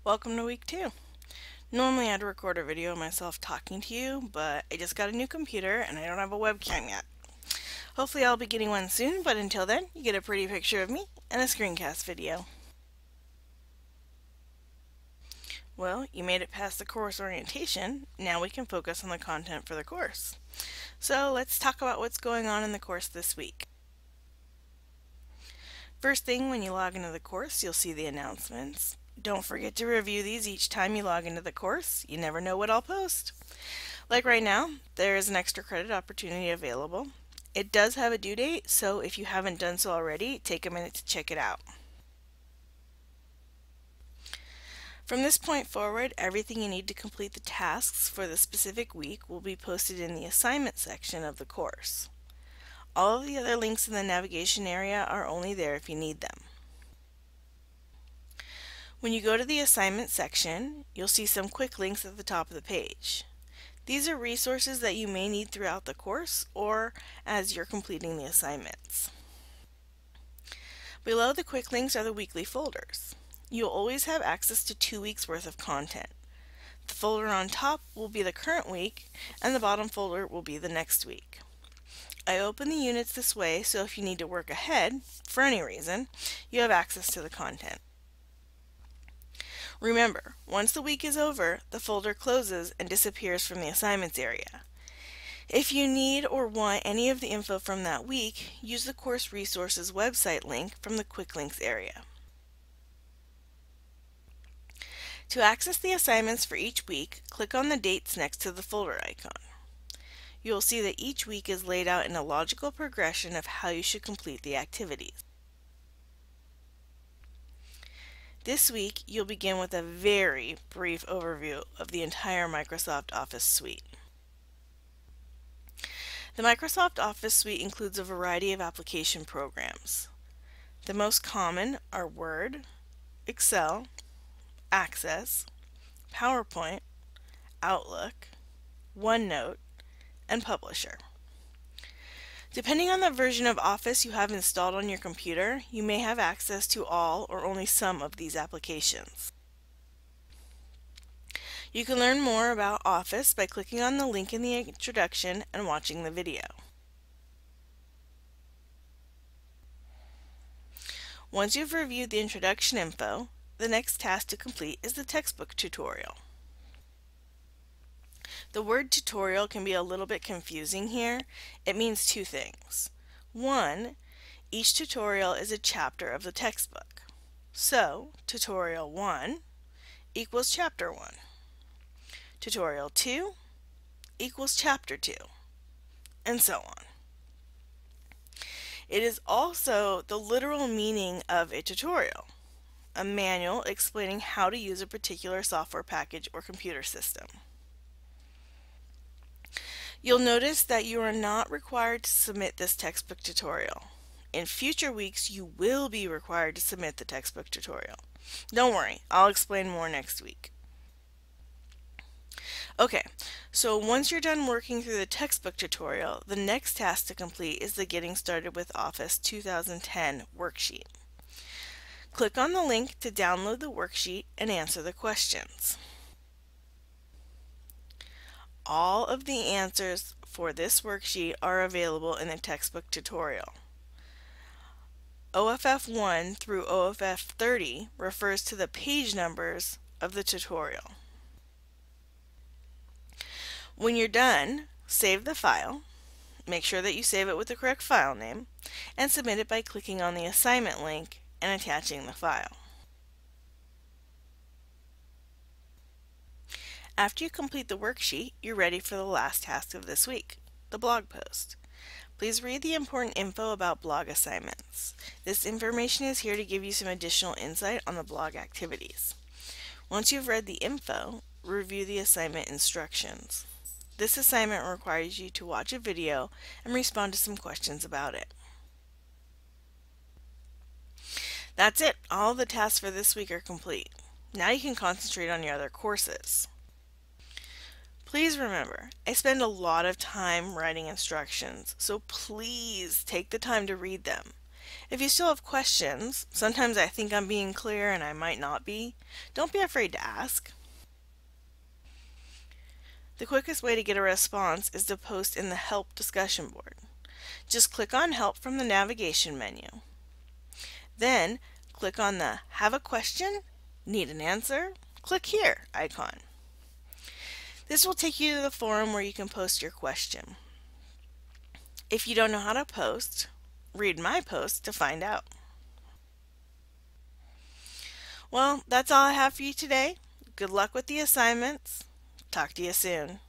Welcome to week 2. Normally I'd record a video of myself talking to you, but I just got a new computer and I don't have a webcam yet. Hopefully I'll be getting one soon, but until then, you get a pretty picture of me and a screencast video. Well, you made it past the course orientation. Now we can focus on the content for the course. So let's talk about what's going on in the course this week. First thing, when you log into the course, you'll see the announcements. Don't forget to review these each time you log into the course. You never know what I'll post. Like right now, there is an extra credit opportunity available. It does have a due date, so if you haven't done so already, take a minute to check it out. From this point forward, everything you need to complete the tasks for the specific week will be posted in the assignment section of the course. All of the other links in the navigation area are only there if you need them. When you go to the assignment section, you'll see some quick links at the top of the page. These are resources that you may need throughout the course or as you're completing the assignments. Below the quick links are the weekly folders. You'll always have access to 2 weeks worth of content. The folder on top will be the current week and the bottom folder will be the next week. I open the units this way so if you need to work ahead, for any reason, you have access to the content. Remember, once the week is over, the folder closes and disappears from the assignments area. If you need or want any of the info from that week, use the Course Resources website link from the Quick Links area. To access the assignments for each week, click on the dates next to the folder icon. You will see that each week is laid out in a logical progression of how you should complete the activities. This week, you'll begin with a very brief overview of the entire Microsoft Office suite. The Microsoft Office suite includes a variety of application programs. The most common are Word, Excel, Access, PowerPoint, Outlook, OneNote, and Publisher. Depending on the version of Office you have installed on your computer, you may have access to all or only some of these applications. You can learn more about Office by clicking on the link in the introduction and watching the video. Once you've reviewed the introduction info, the next task to complete is the textbook tutorial. The word tutorial can be a little bit confusing here. It means 2 things. 1, each tutorial is a chapter of the textbook. So, tutorial 1 equals chapter 1. Tutorial 2 equals chapter 2, and so on. It is also the literal meaning of a tutorial, a manual explaining how to use a particular software package or computer system. You'll notice that you are not required to submit this textbook tutorial. In future weeks, you will be required to submit the textbook tutorial. Don't worry, I'll explain more next week. Okay, so once you're done working through the textbook tutorial, the next task to complete is the Getting Started with Office 2010 worksheet. Click on the link to download the worksheet and answer the questions. All of the answers for this worksheet are available in the textbook tutorial. OFF 1 through OFF 30 refers to the page numbers of the tutorial. When you're done, save the file, make sure that you save it with the correct file name, and submit it by clicking on the assignment link and attaching the file. After you complete the worksheet, you're ready for the last task of this week, the blog post. Please read the important info about blog assignments. This information is here to give you some additional insight on the blog activities. Once you've read the info, review the assignment instructions. This assignment requires you to watch a video and respond to some questions about it. That's it. All of the tasks for this week are complete. Now you can concentrate on your other courses. Please remember, I spend a lot of time writing instructions, so please take the time to read them. If you still have questions, sometimes I think I'm being clear and I might not be, don't be afraid to ask. The quickest way to get a response is to post in the Help discussion board. Just click on Help from the navigation menu. Then click on the Have a question? Need an answer? Click here icon. This will take you to the forum where you can post your question. If you don't know how to post, read my post to find out. Well, that's all I have for you today. Good luck with the assignments. Talk to you soon.